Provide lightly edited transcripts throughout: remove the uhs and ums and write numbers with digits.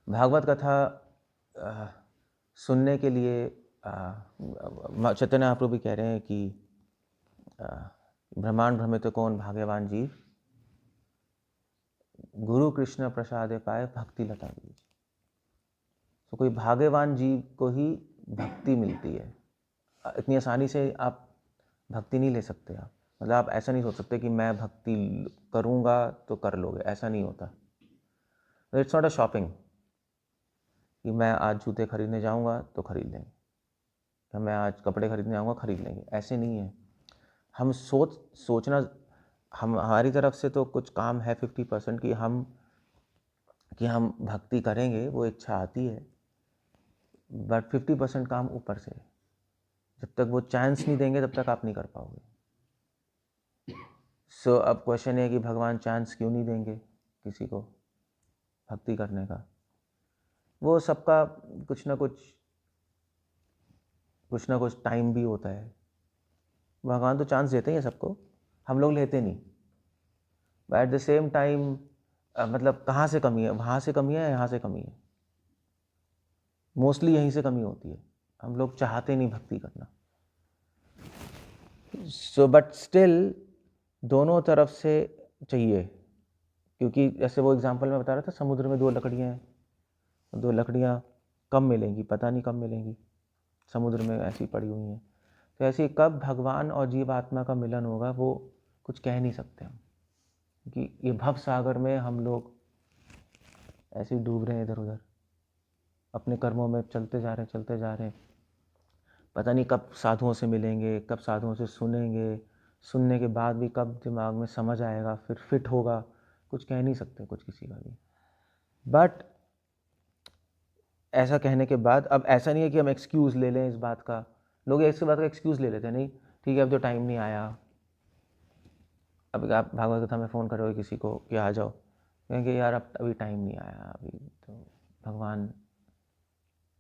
भागवत कथा सुनने के लिए चैतन्य महाप्रभु भी कह रहे हैं कि ब्रह्मांड भ्रमित कौन भाग्यवान जीव, गुरु कृष्ण प्रसाद पाए भक्ति लता बीज। तो कोई भाग्यवान जीव को ही भक्ति मिलती है। इतनी आसानी से आप भक्ति नहीं ले सकते। आप मतलब आप ऐसा नहीं सोच सकते कि मैं भक्ति करूँगा तो कर लोगे, ऐसा नहीं होता। इट्स नॉट अ शॉपिंग कि मैं आज जूते खरीदने जाऊँगा तो खरीद लेंगे, या मैं आज कपड़े खरीदने जाऊँगा खरीद लेंगे, ऐसे नहीं है। हम सोचना हमारी तरफ से तो कुछ काम है 50% कि हम भक्ति करेंगे, वो इच्छा आती है, बट 50% काम ऊपर से है। जब तक वो चांस नहीं देंगे तब तक आप नहीं कर पाओगे। अब क्वेश्चन है कि भगवान चांस क्यों नहीं देंगे किसी को भक्ति करने का? वो सबका कुछ ना कुछ टाइम भी होता है। भगवान तो चांस देते हैं सबको, हम लोग लेते नहीं। But at the same time मतलब कहाँ से कमी है? वहाँ से कमी है या यहाँ से कमी है? मोस्टली यहीं से कमी होती है। हम लोग चाहते नहीं भक्ति करना। बट स्टिल दोनों तरफ से चाहिए, क्योंकि जैसे वो एग्जांपल मैं बता रहा था, समुद्र में 2 लकड़ियाँ हैं, 2 लकड़ियाँ कब मिलेंगी, पता नहीं कब मिलेंगी, समुद्र में ऐसी पड़ी हुई हैं। तो ऐसे कब भगवान और जीवात्मा का मिलन होगा वो कुछ कह नहीं सकते हम, क्योंकि ये भव सागर में हम लोग ऐसे ही डूब रहे हैं इधर उधर, अपने कर्मों में चलते जा रहे हैं। पता नहीं कब साधुओं से मिलेंगे, कब साधुओं से सुनेंगे, सुनने के बाद भी कब दिमाग में समझ आएगा, फिर फिट होगा, कुछ कह नहीं सकते कुछ किसी का भी। बट ऐसा कहने के बाद अब ऐसा नहीं है कि हम एक्सक्यूज़ ले लें इस बात का। लोग इस बात का एक्सक्यूज़ ले लेते हैं, नहीं ठीक है अब तो टाइम नहीं आया। अब आप भागवत कथा में फ़ोन करोगे किसी को कि आ जाओ, कहेंगे यार अब अभी टाइम नहीं आया, अभी तो भगवान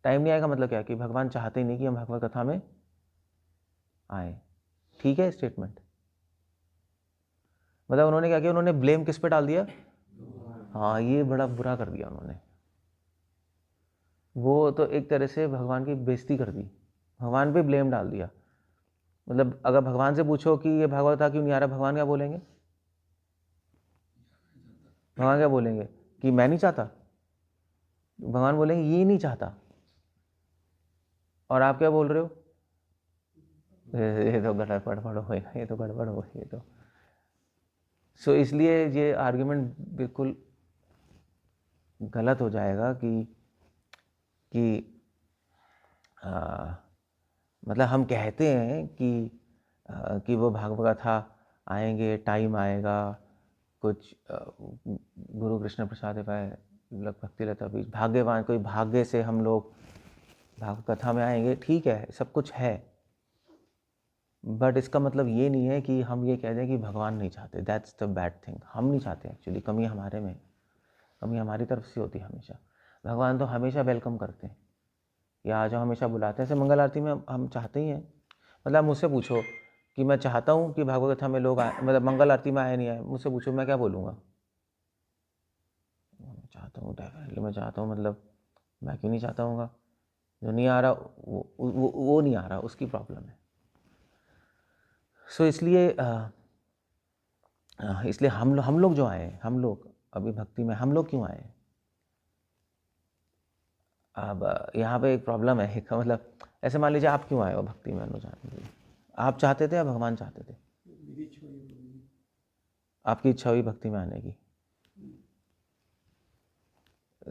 टाइम नहीं आएगा। मतलब क्या कि भगवान चाहते ही नहीं कि हम भागवत कथा में आए। ठीक है स्टेटमेंट। मतलब उन्होंने क्या किया, उन्होंने ब्लेम किस पे डाल दिया? हाँ, ये बड़ा बुरा कर दिया उन्होंने। वो तो एक तरह से भगवान की बेइज्जती कर दी, भगवान पे ब्लेम डाल दिया। मतलब अगर भगवान से पूछो कि ये भागवत कथा क्यों नहीं आ रहा, भगवान क्या बोलेंगे? भगवान क्या बोलेंगे कि मैं नहीं चाहता? भगवान बोलेंगे ये नहीं चाहता। और आप क्या बोल रहे हो? ये तो गड़बड़ हो गई, ये तो गड़बड़ हो गई, ये तो। सो इसलिए ये आर्ग्यूमेंट बिल्कुल गलत हो जाएगा कि मतलब हम कहते हैं कि वो भागवत कथा आएंगे, टाइम आएगा, कुछ गुरु कृष्ण प्रसाद पाए भक्ति लता बीज, भाग्यवान कोई भाग्य से हम लोग भागवत कथा में आएंगे, ठीक है सब कुछ है। बट इसका मतलब ये नहीं है कि हम ये कह दें कि भगवान नहीं चाहते। That's the bad thing. हम नहीं चाहते एक्चुअली, कमी हमारे में, कमी हमारी तरफ से होती है हमेशा। भगवान तो हमेशा वेलकम करते हैं, या आ जाओ, हमेशा बुलाते हैं। ऐसे मंगल आरती में हम चाहते ही हैं। मतलब मुझसे पूछो कि मैं चाहता हूँ कि भागवत कथा में लोग आए, मतलब मंगल आरती में आए नहीं आए, मुझसे पूछो मैं क्या बोलूँगा? मैं चाहता हूँ, डेफिनेटली मैं चाहता हूँ। मतलब मैं क्यों नहीं चाहता हूँगा? जो नहीं आ रहा वो नहीं आ रहा, उसकी प्रॉब्लम है। सो इसलिए हम लोग जो आए, हम लोग अभी भक्ति में हम लोग क्यों आए? अब यहाँ पे एक प्रॉब्लम है, एक मतलब ऐसे मान लीजिए आप क्यों आए हो भक्ति में अनुजान के लिए? आप चाहते थे या भगवान चाहते थे? आपकी इच्छा हुई भक्ति में आने की,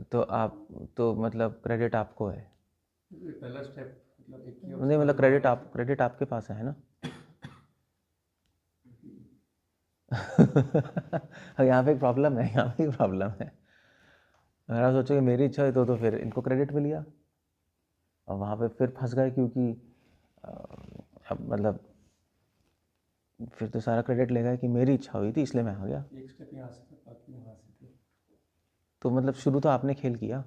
तो आप तो मतलब क्रेडिट आपको है। पहला स्टेप नहीं मतलब क्रेडिट आपके पास है ना। यहाँ पे एक प्रॉब्लम है, यहाँ पे एक प्रॉब्लम है। अगर आप सोचो कि मेरी इच्छा है तो फिर इनको क्रेडिट मिल गया, और वहाँ पे फिर फंस गए, क्योंकि अब मतलब फिर तो सारा क्रेडिट लेगा कि मेरी इच्छा हुई थी इसलिए मैं आ गया। एक स्टेप यहाँ से था, बाकी वहाँ से थे। तो मतलब शुरू तो आपने खेल किया,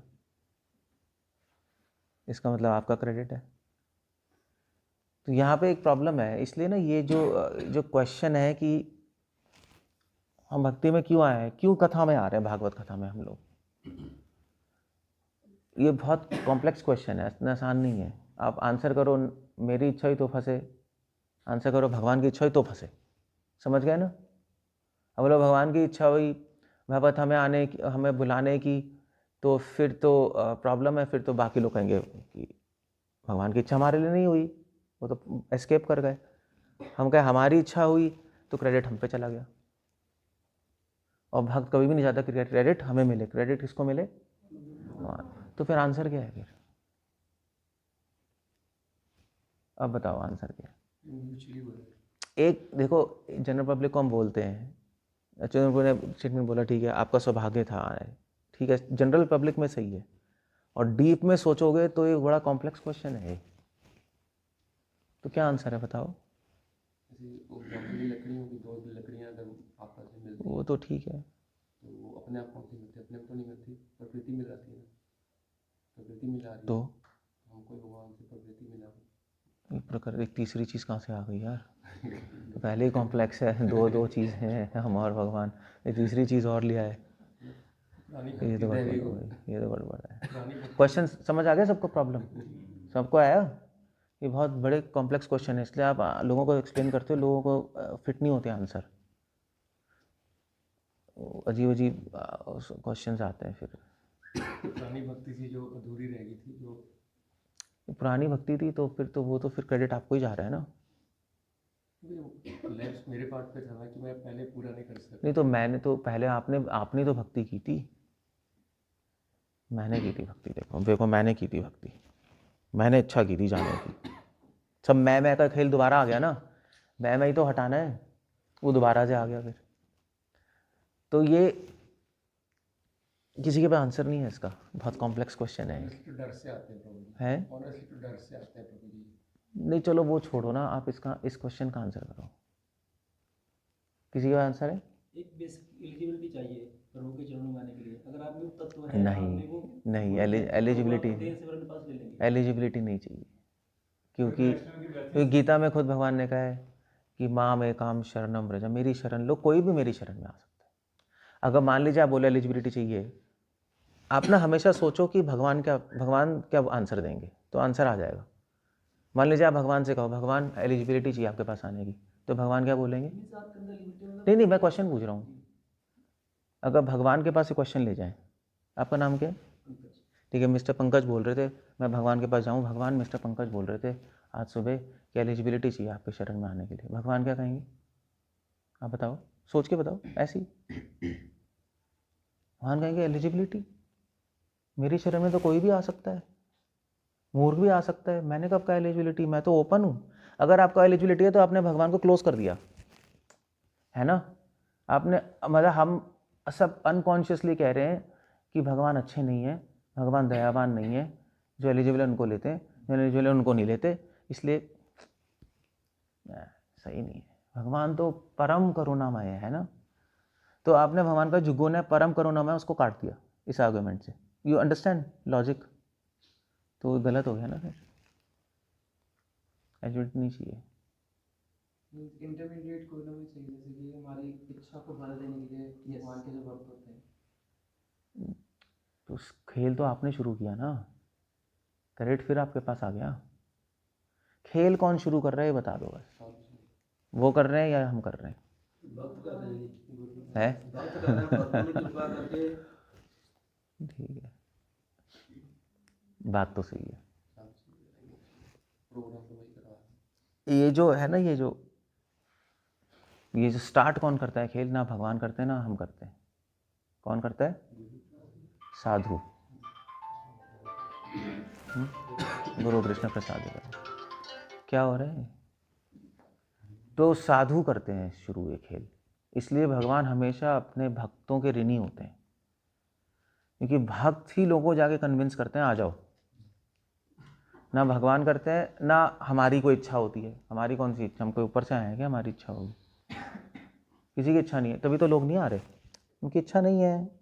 इसका मतलब आपका क्रेडिट है। तो यहाँ पे एक प्रॉब्लम है। इसलिए ना ये जो क्वेश्चन है कि हम भक्ति में क्यों आए हैं, क्यों कथा में आ रहे हैं, भागवत कथा में हम लोग, ये बहुत कॉम्प्लेक्स क्वेश्चन है, इतना आसान नहीं है। आप आंसर करो मेरी इच्छा हुई तो फंसे, आंसर करो भगवान की इच्छा हुई तो फंसे। समझ गए ना? अब बोलो भगवान की इच्छा हुई भगवत हमें बुलाने की, तो फिर तो प्रॉब्लम है। फिर तो बाकी लोग कहेंगे कि भगवान की इच्छा हमारे लिए नहीं हुई, वो तो एस्केप कर गए। हम कहे हमारी इच्छा हुई तो क्रेडिट हम पे चला गया। और भक्त कभी भी नहीं चाहता कि क्रेडिट हमें मिले। क्रेडिट किसको मिले? भगवान। तो फिर आंसर क्या है फिर? अब बताओ आंसर क्या है? म्यूचुअली वो है। एक देखो, जनरल पब्लिक को हम बोलते हैं, चंद्रपुर ने स्टेटमेंट बोला, ठीक है आपका सौभाग्य था, ठीक है, जनरल पब्लिक में सही है। और डीप में सोचोगे तो ये बड़ा कॉम्प्लेक्स क्वेश्चन है। तो क्या आंसर है बताओ? जैसे वो जंगली लकड़ियों की दो लकड़ियां अगर आपस में मिलती वो हैं तो ठीक है, तो वो अपने आप कौन सी मिलती है? अपने आप तो नहीं मिलती, प्रकृति मिल जाती है ना, प्रकृति मिला रही तो है। हमको भगवान से प्रकृति मिला। एक प्रकार एक तीसरी चीज़ कहाँ से आ गई यार? तो पहले ही कॉम्प्लेक्स है, दो चीज़ हैं, हम और भगवान, ये तीसरी चीज़ और लिया है। पुरानी ये भक्ति तो गड़बड़ दैवी हो को, गई, ये तो गड़बड़ है। पुरानी भक्ति क्वेश्चन समझ आ गया सबको? प्रॉब्लम सबको आया? ये बहुत बड़े कॉम्प्लेक्स क्वेश्चन है, इसलिए आप लोगों को एक्सप्लेन करते हो, लोगों को फिट नहीं होते आंसर, अजीब अजीब क्वेश्चंस आते हैं। फिर पुरानी भक्ति थी जो अधूरी रह गई थी, जो पुरानी भक्ति थी तो फिर तो वो तो फिर क्रेडिट आपको ही जा रहा है ना। लैप्स मेरे पार्ट पे था ना कि मैं पहले पूरा नहीं कर सकता। नहीं तो मैंने तो पहले आपने तो भक्ति की थी, मैंने की थी भक्ति। देखो देखो मैंने की थी भक्ति, मैंने इच्छा की थी जाने की। सब मैं का खेल दोबारा आ गया ना, मैं ही तो हटाना है, वो दोबारा से आ गया फिर। तो ये किसी के पास आंसर नहीं है इसका, बहुत कॉम्प्लेक्स क्वेश्चन है। ऑनेस्टली तो डर से आते हैं प्रभु जी, है ऑनेस्टली तो डर से आते हैं प्रभु जी। नहीं, चलो वो छोड़ो ना, आप इस क्वेश्चन का आंसर करो। किसी का आंसर है? एक बेसिक एलिजिबिलिटी चाहिए प्रभु के चरणों में आने के लिए। अगर आदमी तत्व है, आदमी को नहीं, एलिजिबिलिटी देर से वरन पास ले लेंगे। एलिजिबिलिटी नहीं चाहिए, क्योंकि गीता में खुद भगवान ने कहा है कि माँ में काम शरणम व्रज, मेरी शरण लो, कोई भी मेरी शरण में आ सकता है। अगर मान लीजिए आप बोले एलिजिबिलिटी चाहिए, आप ना हमेशा सोचो कि भगवान क्या आंसर देंगे, तो आंसर आ जाएगा। मान लीजिए आप भगवान से कहो भगवान एलिजिबिलिटी चाहिए आपके पास आने की, तो भगवान क्या बोलेंगे? नहीं, मैं क्वेश्चन पूछ रहा हूँ। अगर भगवान के पास ये क्वेश्चन ले जाएं, आपका नाम क्या है? ठीक है, मिस्टर पंकज बोल रहे थे मैं भगवान के पास जाऊँ, भगवान मिस्टर पंकज बोल रहे थे आज सुबह कि एलिजिबिलिटी चाहिए आपके शरण में आने के लिए, भगवान क्या कहेंगे? आप बताओ, सोच के बताओ। ऐसी भगवान कहेंगे एलिजिबिलिटी, मेरी शरण में तो कोई भी आ सकता है, मूर्ख भी आ सकता है, मैंने कब कहा एलिजिबिलिटी? मैं तो ओपन हूँ। अगर आपका एलिजिबिलिटी है तो आपने भगवान को क्लोज कर दिया है ना। आपने मतलब हम सब अनकॉन्शियसली कह रहे हैं कि भगवान अच्छे नहीं है, भगवान दयावान नहीं है, जो एलिजिबल है उनको लेते हैं, जो एलिजिबल है उनको नहीं लेते, इसलिए सही नहीं है। भगवान तो परम करुणामय है ना। तो आपने भगवान का जो गुण है परम करुणामय, उसको काट दिया इस आर्गुमेंट से। You understand logic? तो गलत हो गया ना फिर, एलिजिबिलिटी नहीं चाहिए। इंटरमीडिएट कोई ना कोई चाहिए, जैसे कि हमारी इच्छा को बल देने के लिए भगवान के जो भक्त होते हैं। तो खेल तो आपने शुरू किया ना, क्रेडिट फिर आपके पास आ गया। खेल कौन शुरू कर रहा है ये बता दो बस, वो कर रहे हैं या हम कर रहे हैं? भक्त कर रहे है भक्त कर रहे हैं, भक्तों ने कृपा करके। ठीक है, बात तो सही है। प्रोग्राम तो वही करवा। ये जो है ना, ये जो स्टार्ट कौन करता है खेल? ना भगवान करते हैं ना हम करते हैं। कौन करता है? साधु, गुरु कृष्ण प्रसाद जी। क्या हो रहा है? तो साधु करते हैं शुरू ये खेल, इसलिए भगवान हमेशा अपने भक्तों के ऋणी होते हैं, क्योंकि भक्त ही लोगों को जाके कन्विंस करते हैं आ जाओ। ना भगवान करते हैं ना हमारी कोई इच्छा होती है। हमारी कौन सी इच्छा? हम कोई ऊपर से आए हैं क्या हमारी इच्छा होगी? किसी की इच्छा नहीं है, तभी तो लोग नहीं आ रहे, उनकी इच्छा नहीं है।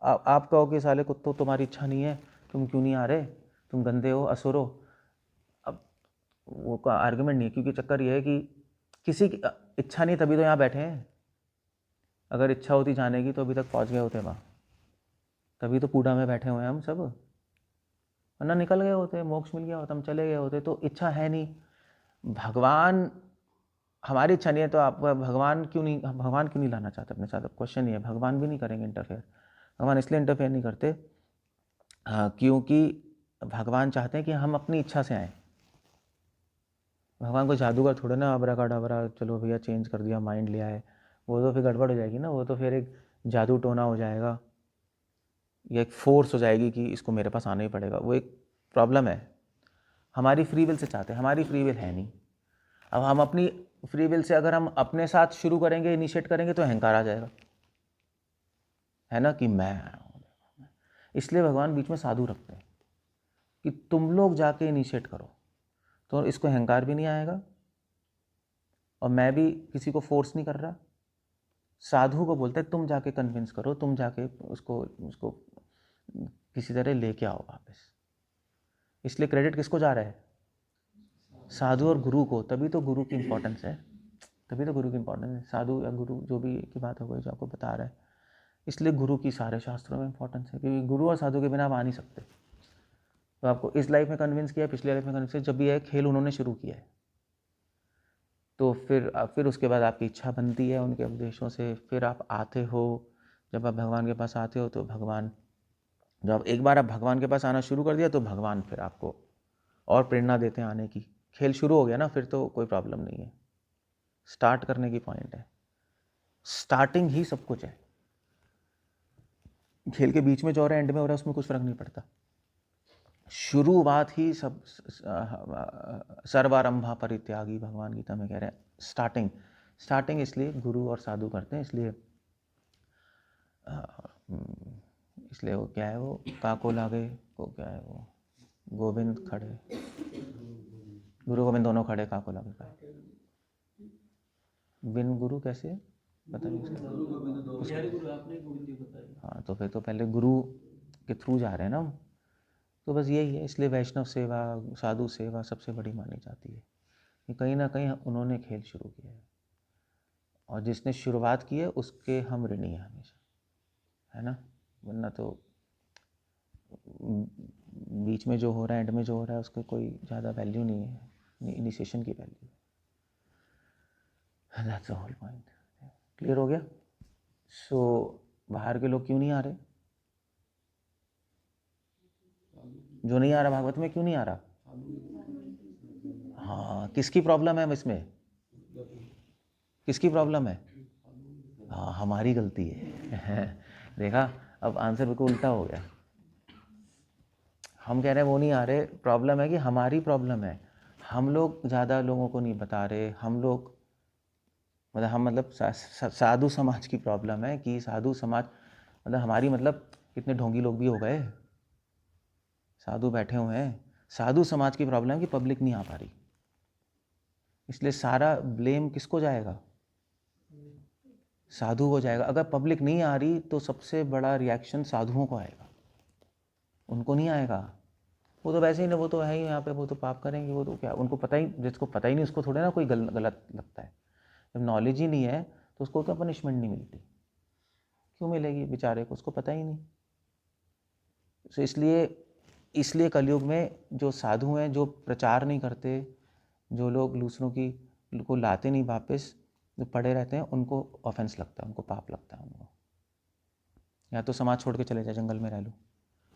आप कहो कि साले कुत्तों तुम्हारी इच्छा नहीं है, तुम क्यों नहीं आ रहे, तुम गंदे हो, असुर हो। अब वो का आर्गुमेंट नहीं है, क्योंकि चक्कर ये है कि किसी की इच्छा नहीं तभी तो यहाँ बैठे हैं। अगर इच्छा होती जाने की तो अभी तक पहुँच गए होते वहाँ, तभी तो कूड़ा में बैठे हुए हैं हम सब। वरना निकल गए होते, मोक्ष मिल गया होता, हम चले गए होते। तो इच्छा है नहीं, भगवान हमारी इच्छा नहीं है तो आप भगवान क्यों नहीं लाना चाहते अपने साथ? क्वेश्चन ये है, भगवान भी नहीं करेंगे इंटरफेयर। भगवान इसलिए इंटरफेयर नहीं करते क्योंकि भगवान चाहते हैं कि हम अपनी इच्छा से आएँ। भगवान को जादूगर थोड़े ना अबराकाडाबरा चलो भैया चेंज कर दिया, माइंड लिया है, वो तो फिर गड़बड़ हो जाएगी ना, वो तो फिर एक जादू टोना हो जाएगा या एक फोर्स हो जाएगी कि इसको मेरे पास आना ही पड़ेगा, वो एक प्रॉब्लम है। हमारी फ्री विल से चाहते हैं, हमारी फ्री विल है नहीं। अब हम अपनी फ्री विल से अगर हम अपने साथ शुरू करेंगे, इनिशिएट करेंगे तो अहंकार आ जाएगा, है ना, कि मैं आया हूँ। इसलिए भगवान बीच में साधु रखते हैं कि तुम लोग जाके इनिशिएट करो, तो इसको अहंकार भी नहीं आएगा और मैं भी किसी को फोर्स नहीं कर रहा। साधु को बोलते हैं तुम जाके कन्विंस करो, तुम जाके उसको किसी तरह लेके आओ वापस। इसलिए क्रेडिट किसको जा रहा है? साधु और गुरु को। तभी तो गुरु की इंपॉर्टेंस है, तभी तो गुरु की इंपॉर्टेंस है। साधु या गुरु जो भी की बात हो गई, जो आपको बता रहा है, इसलिए गुरु की सारे शास्त्रों में इंपॉर्टेंस है, क्योंकि गुरु और साधु के बिना आप आ नहीं सकते। तो आपको इस लाइफ में कन्विंस किया, पिछले लाइफ में कन्विंस किया, जब भी है खेल उन्होंने शुरू किया है, तो फिर उसके बाद आपकी इच्छा बनती है उनके उपदेशों से, फिर आप आते हो। जब आप भगवान के पास आते हो तो भगवान, जब एक बार आप भगवान के पास आना शुरू कर दिया तो भगवान फिर आपको और प्रेरणा देते हैं आने की। खेल शुरू हो गया ना, फिर तो कोई प्रॉब्लम नहीं है। स्टार्ट करने की पॉइंट है, स्टार्टिंग ही सब कुछ है। खेल के बीच में जो हो रहा है, एंड में हो रहा है, उसमें कुछ फर्क नहीं पड़ता। शुरुआत ही सब, सर्वारंभा परित्यागी भगवान गीता में कह रहे हैं। स्टार्टिंग इसलिए गुरु और साधु करते हैं, इसलिए वो क्या है, वो काको लागे, वो क्या है, वो गोविंद खड़े, गुरु गोविंद दोनों खड़े, काको लागे का बिन गुरु कैसे, पता नहीं उसका। गुरु आपने गोविंद जी बताया। हाँ, तो फिर तो पहले गुरु के थ्रू जा रहे हैं ना हम। तो बस यही है, इसलिए वैष्णव सेवा, साधु सेवा सबसे बड़ी मानी जाती है कि कहीं ना कहीं उन्होंने खेल शुरू किया है, और जिसने शुरुआत की है उसके हम ऋणी हैं हमेशा, है ना। वरना तो बीच में जो हो रहा है, एंड में जो हो रहा है, उसकी कोई ज़्यादा वैल्यू नहीं है, इनिशिएशन की value. That's the whole point. Clear हो गया? सो बाहर के लोग क्यों नहीं आ रहे? जो नहीं आ रहा भागवत में, क्यों नहीं आ रहा? हाँ, किसकी प्रॉब्लम है इसमें? किसकी प्रॉब्लम है? हाँ, हमारी गलती है। देखा, अब आंसर बिल्कुल उल्टा हो गया। हम कह रहे हैं वो नहीं आ रहे, प्रॉब्लम है कि हमारी प्रॉब्लम है। हम लोग ज़्यादा लोगों को नहीं बता रहे, हम लोग मतलब साधु समाज की प्रॉब्लम है कि साधु समाज मतलब हमारी, मतलब कितने ढोंगी लोग भी हो गए, साधु बैठे हुए हैं। साधु समाज की प्रॉब्लम है कि पब्लिक नहीं आ पा रही, इसलिए सारा ब्लेम किसको जाएगा? साधु को जाएगा। अगर पब्लिक नहीं आ रही तो सबसे बड़ा रिएक्शन साधुओं को आएगा, उनको नहीं आएगा। वो तो वैसे ही ना, वो तो है ही यहाँ पे, वो तो पाप करेंगे, वो तो क्या, उनको पता ही, जिसको पता ही नहीं उसको थोड़े ना कोई गलत लगता है। जब नॉलेज ही नहीं है तो उसको क्या पनिशमेंट नहीं मिलती? क्यों मिलेगी बेचारे को, उसको पता ही नहीं। तो इसलिए कलयुग में जो साधु हैं, जो प्रचार नहीं करते, जो लोग दूसरों की को लाते नहीं वापस, जो पड़े रहते हैं, उनको ऑफेंस लगता है, उनको पाप लगता है उनको। या तो समाज छोड़ के चले जाए, जंगल में रह लो,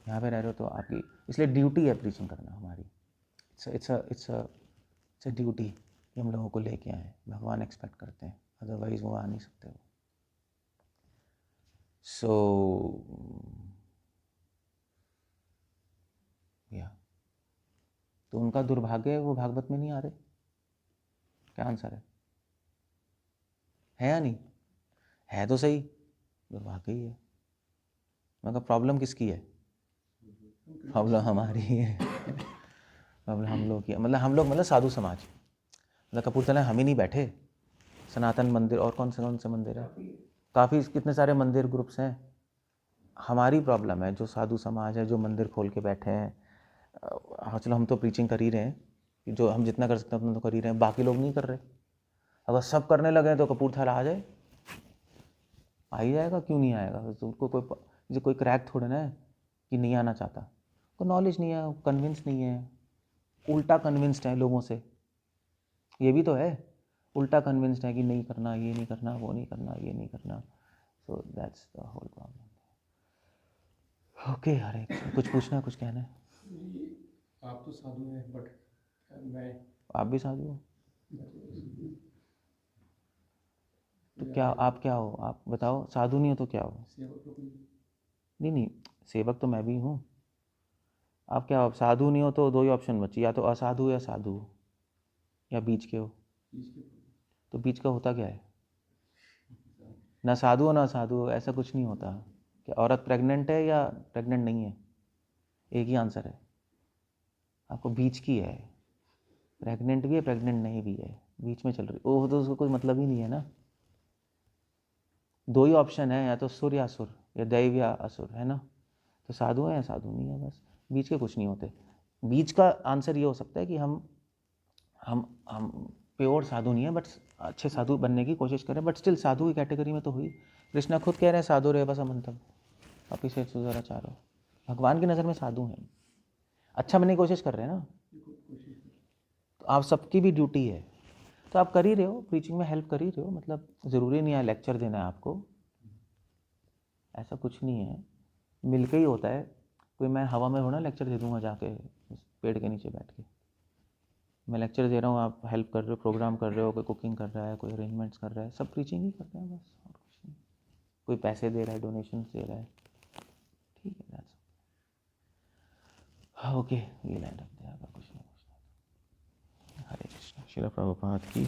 यहाँ पे रह रहे हो तो आपकी, इसलिए ड्यूटी है प्रीचिंग करना हमारी। इट्स अ ड्यूटी कि हम लोगों को लेके आए, भगवान एक्सपेक्ट करते हैं, अदरवाइज वो आ नहीं सकते वो। सो या तो उनका दुर्भाग्य है, वो भागवत में नहीं आ रहे। क्या आंसर है या नहीं? है तो सही, दुर्भाग्य ही है। मगर प्रॉब्लम किसकी है? प्रॉब्लम हमारी है। प्रॉब्लम हम लोग की है, मतलब साधु समाज, मतलब कपूरथला हम ही नहीं बैठे, सनातन मंदिर और कौन से मंदिर है, काफ़ी कितने सारे मंदिर ग्रुप्स हैं। हमारी प्रॉब्लम है जो साधु समाज है, जो मंदिर खोल के बैठे हैं। हाँ चलो, हम तो प्रीचिंग कर ही रहे हैं, जो हम जितना कर सकते हैं उतना तो कर ही रहे हैं, बाकी लोग नहीं कर रहे। अगर सब करने लगे तो कपूरथला आ जाए, आ ही जाएगा, क्यों नहीं आएगा? तो कोई क्रैक थोड़े ना है कि नहीं आना चाहता, को नॉलेज नहीं है, कन्विंस नहीं है, उल्टा कन्विंस्ड है लोगों से, ये भी तो है, उल्टा कन्विंस्ड है कि नहीं करना, ये नहीं करना, वो नहीं करना, ये नहीं करना। So that's the whole problem. Okay, Hare Krishna. कुछ पूछना है, कुछ कहना है? ये आप तो साधु हैं, बट मैं आप भी साधु हो? मैं तो क्या आप क्या हो? आप बताओ, साधु नहीं हो तो क्या हो? सेवक तो कोई नहीं नहीं, सेवक तो मैं भी हूँ। आप क्या हो? साधु नहीं हो तो दो ही ऑप्शन बची, या तो असाधु या साधु, या बीच के हो। चीज के तो बीच का होता क्या है? ना साधु हो ना असाधु हो, ऐसा कुछ नहीं होता। क्या औरत प्रेग्नेंट है या प्रेग्नेंट नहीं है? एक ही आंसर है, आपको बीच की है। प्रेग्नेंट भी है, प्रेग्नेंट नहीं भी है, बीच में चल रही, वो तो उसको कोई मतलब ही नहीं है ना। दो ही ऑप्शन है, या तो सुर या असुर, या दैव या असुर, है ना। तो साधु है या साधु नहीं है, बस। बीच के कुछ नहीं होते। बीच का आंसर ये हो सकता है कि हम प्योर साधु नहीं है, बट अच्छे साधु बनने की कोशिश करें, बट स्टिल साधु की कैटेगरी में तो हुई। कृष्णा खुद कह रहे हैं साधु रे बस अमंतम, आप इसे सुधारा चाह रहे हो। भगवान की नज़र में साधु हैं, अच्छा बनने की कोशिश कर रहे हैं ना। तो आप सबकी भी ड्यूटी है, तो आप कर ही रहे हो, प्रीचिंग में हेल्प कर ही रहे हो, मतलब ज़रूरी नहीं है लेक्चर देना है आपको, ऐसा कुछ नहीं है, मिलके ही होता है। कोई मैं हवा में थोड़ा लेक्चर दे दूंगा जाके पेड़ के नीचे बैठ के। मैं लेक्चर दे रहा हूँ, आप हेल्प कर रहे हो, प्रोग्राम कर रहे हो, कोई कुकिंग कर रहा है, कोई अरेंजमेंट्स कर रहा है, सब प्रीचिंग ही कर रहे हैं बस, और कुछ नहीं। कोई पैसे दे रहा है, डोनेशन दे रहा है, ठीक है, दैट्स ओके। ये लाइन रखते हैं, अगर कुछ नहीं पूछना। हरे कृष्ण। श्रील प्रभुपाद की